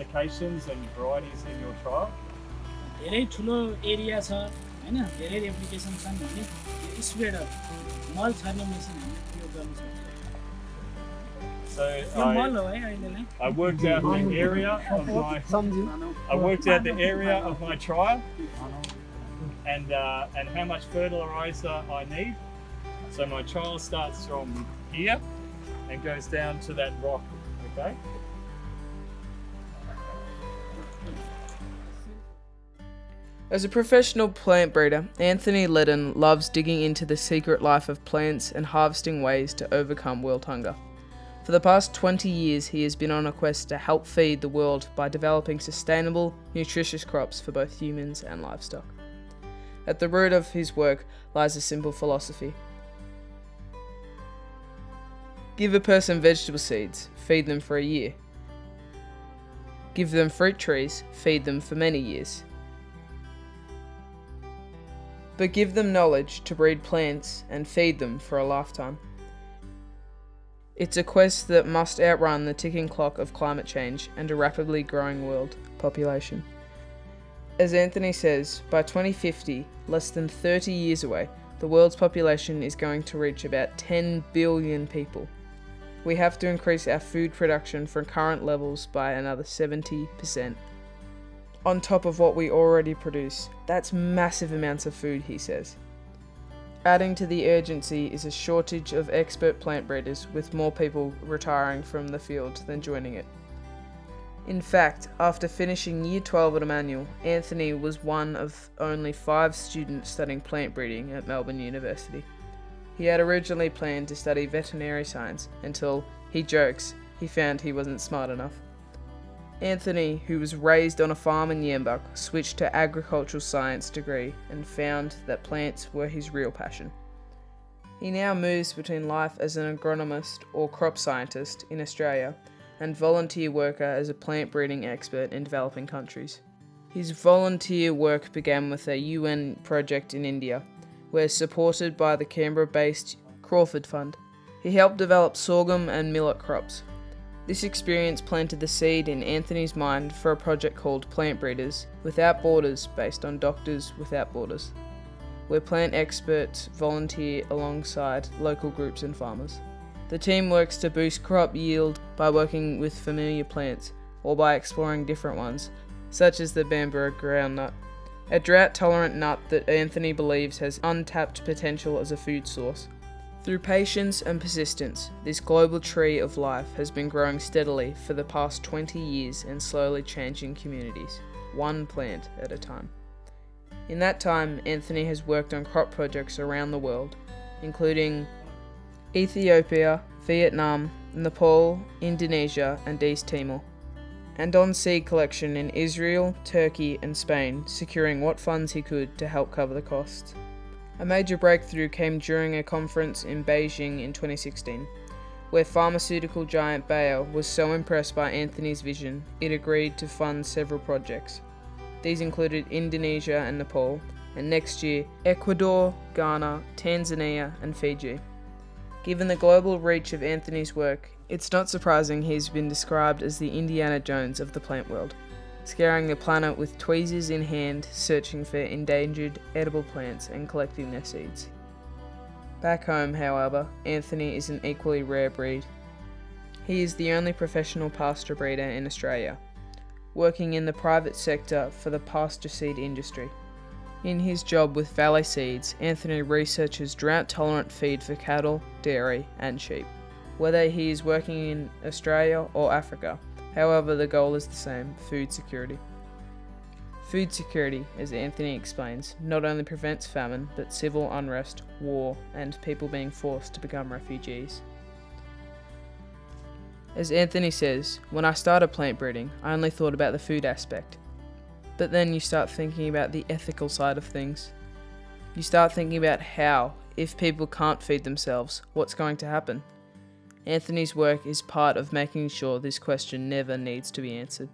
applications and varieties in your trial? धेरै ठुलो area छ हैन, धेरै एप्लिकेसन छन् भने यो स्प्रेडर मल छर्ने मेसिन हामीले प्रयोग गर्न सक्छौँ। So यो मल हो है अहिलेलाई। I worked out the area of my trial and how much fertilizer I need. So my trial starts from here and goes down to that rock, okay? As a professional plant breeder, Anthony Leddin loves digging into the secret life of plants and harvesting ways to overcome world hunger. For the past 20 years, he has been on a quest to help feed the world by developing sustainable, nutritious crops for both humans and livestock. At the root of his work lies a simple philosophy. Give a person vegetable seeds, feed them for a year. Give them fruit trees, feed them for many years. But give them knowledge to breed plants and feed them for a lifetime. It's a quest that must outrun the ticking clock of climate change and a rapidly growing world population. As Anthony says, by 2050, less than 30 years away, the world's population is going to reach about 10 billion people. We have to increase our food production from current levels by another 70%. On top of what we already produce. That's massive amounts of food, he says. Adding to the urgency is a shortage of expert plant breeders, with more people retiring from the field than joining it. In fact, after finishing Year 12 at Emmanuel, Anthony was one of only 5 students studying plant breeding at Melbourne University. He had originally planned to study veterinary science until, he jokes, he found he wasn't smart enough. Anthony, who was raised on a farm in Yambuk, switched to agricultural science degree and found that plants were his real passion. He now moves between life as an agronomist or crop scientist in Australia and volunteer worker as a plant breeding expert in developing countries. His volunteer work began with a UN project in India, where, supported by the Canberra-based Crawford Fund, he helped develop sorghum and millet crops. This experience planted the seed in Anthony's mind for a project called Plant Breeders Without Borders, based on Doctors Without Borders, where plant experts volunteer alongside local groups and farmers. The team works to boost crop yield by working with familiar plants or by exploring different ones, such as the bamboo groundnut, a drought-tolerant nut that Anthony believes has untapped potential as a food source. Through patience and persistence, this global tree of life has been growing steadily for the past 20 years and slowly changing communities, one plant at a time. In that time, Anthony has worked on crop projects around the world, including Ethiopia, Vietnam, Nepal, Indonesia, and East Timor, and on seed collection in Israel, Turkey, and Spain, securing what funds he could to help cover the costs. A major breakthrough came during a conference in Beijing in 2016, where pharmaceutical giant Bayer was so impressed by Anthony's vision, it agreed to fund several projects. These included Indonesia and Nepal, and next year, Ecuador, Ghana, Tanzania, and Fiji. Given the global reach of Anthony's work, it's not surprising he's been described as the Indiana Jones of the plant world, scouring the planet with tweezers in hand, searching for endangered, edible plants and collecting their seeds. Back home, however, Anthony is an equally rare breed. He is the only professional pasture breeder in Australia, working in the private sector for the pasture seed industry. In his job with Valley Seeds, Anthony researches drought-tolerant feed for cattle, dairy, and sheep. Whether he is working in Australia or Africa, however, the goal is the same: food security. Food security, as Anthony explains, not only prevents famine, but civil unrest, war, and people being forced to become refugees. As Anthony says, when I started plant breeding, I only thought about the food aspect. But then you start thinking about the ethical side of things. You start thinking about how, if people can't feed themselves, what's going to happen? Anthony's work is part of making sure this question never needs to be answered.